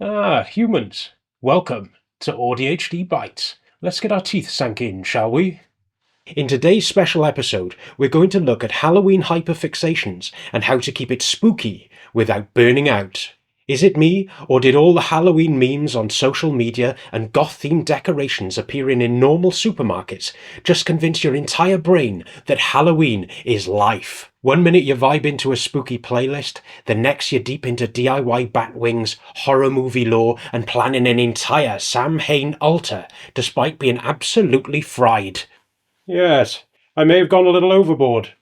Humans, welcome to AuDHD Bites. Let's get our teeth sunk in, shall we? In today's special episode, we're going to look at Halloween hyperfixations and how to keep it spooky without burning out. Is it me, or did all the Halloween memes on social media and goth-themed decorations appearing in normal supermarkets just convince your entire brain that Halloween is life? One minute you vibe into a spooky playlist, the next you're deep into DIY bat wings, horror movie lore, and planning an entire Samhain altar, despite being absolutely fried. Yes, I may have gone a little overboard.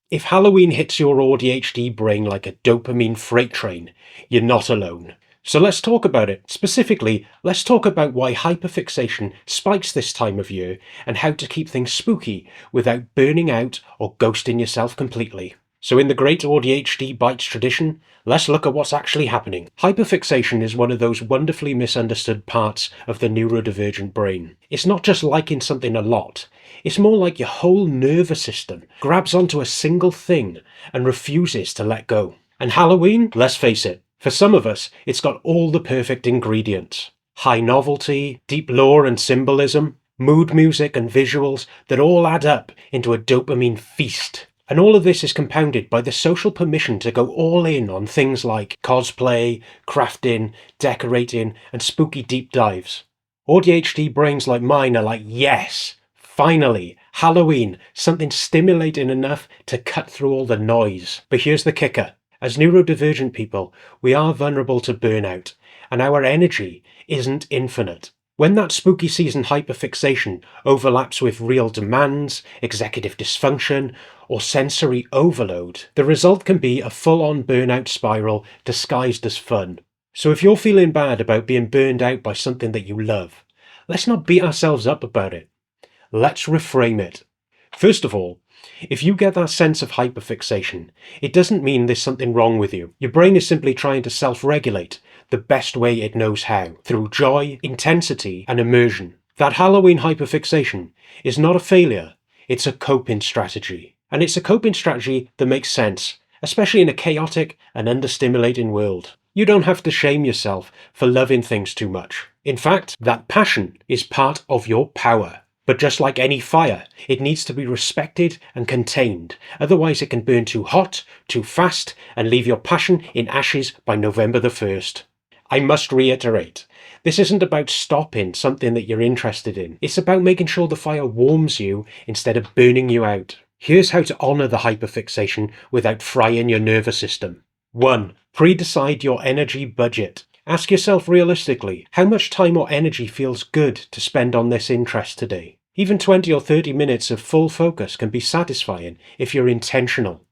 If Halloween hits your ADHD brain like a dopamine freight train, you're not alone. So let's talk about it. Specifically, let's talk about why hyperfixation spikes this time of year and how to keep things spooky without burning out or ghosting yourself completely. So in the great AuDHD Bites tradition, let's look at what's actually happening. Hyperfixation is one of those wonderfully misunderstood parts of the neurodivergent brain. It's not just liking something a lot. It's more like your whole nervous system grabs onto a single thing and refuses to let go. And Halloween, let's face it, for some of us, it's got all the perfect ingredients. High novelty, deep lore and symbolism, mood music and visuals that all add up into a dopamine feast. And all of this is compounded by the social permission to go all in on things like cosplay, crafting, decorating, and spooky deep dives. AuDHD brains like mine are like, yes! Finally, Halloween, something stimulating enough to cut through all the noise. But here's the kicker. As neurodivergent people, we are vulnerable to burnout, and our energy isn't infinite. When that spooky season hyperfixation overlaps with real demands, executive dysfunction, or sensory overload, the result can be a full-on burnout spiral disguised as fun. So if you're feeling bad about being burned out by something that you love, let's not beat ourselves up about it. Let's reframe it. First of all, if you get that sense of hyperfixation, it doesn't mean there's something wrong with you. Your brain is simply trying to self-regulate the best way it knows how, through joy, intensity, and immersion. That Halloween hyperfixation is not a failure, it's a coping strategy. And it's a coping strategy that makes sense, especially in a chaotic and understimulating world. You don't have to shame yourself for loving things too much. In fact, that passion is part of your power. But just like any fire, it needs to be respected and contained, otherwise it can burn too hot, too fast, and leave your passion in ashes by November the 1st. I must reiterate, this isn't about stopping something that you're interested in. It's about making sure the fire warms you instead of burning you out. Here's how to honour the hyperfixation without frying your nervous system. 1. Pre-decide your energy budget. Ask yourself realistically, how much time or energy feels good to spend on this interest today? Even 20 or 30 minutes of full focus can be satisfying if you're intentional.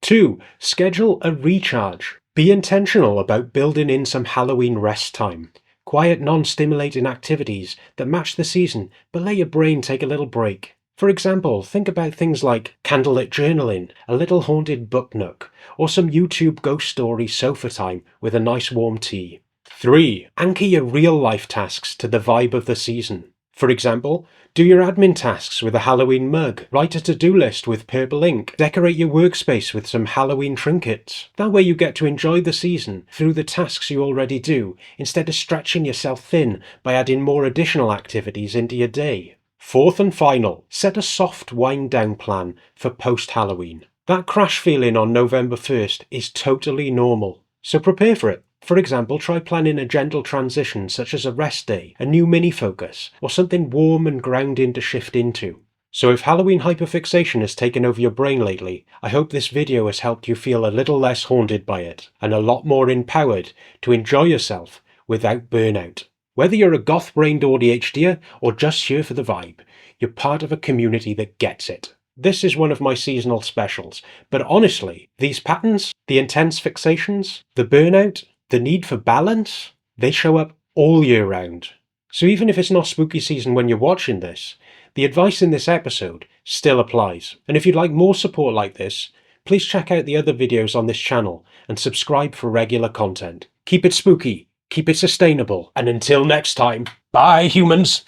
2. Schedule a recharge. Be intentional about building in some Halloween rest time. Quiet, non-stimulating activities that match the season but let your brain take a little break. For example, think about things like candlelit journaling, a little haunted book nook, or some YouTube ghost story sofa time with a nice warm tea. 3. Anchor your real-life tasks to the vibe of the season. For example, do your admin tasks with a Halloween mug, write a to-do list with purple ink, decorate your workspace with some Halloween trinkets. That way you get to enjoy the season through the tasks you already do, instead of stretching yourself thin by adding more additional activities into your day. 4th and final, set a soft wind-down plan for post-Halloween. That crash feeling on November 1st is totally normal, so prepare for it. For example, try planning a gentle transition such as a rest day, a new mini-focus, or something warm and grounding to shift into. So if Halloween hyperfixation has taken over your brain lately, I hope this video has helped you feel a little less haunted by it, and a lot more empowered to enjoy yourself without burnout. Whether you're a Goth-Brained ADHDer or just here for the vibe, you're part of a community that gets it. This is one of my seasonal specials, but honestly, these patterns, the intense fixations, the burnout, the need for balance, they show up all year round. So even if it's not spooky season when you're watching this, the advice in this episode still applies. And if you'd like more support like this, please check out the other videos on this channel and subscribe for regular content. Keep it spooky, keep it sustainable, and until next time, bye humans!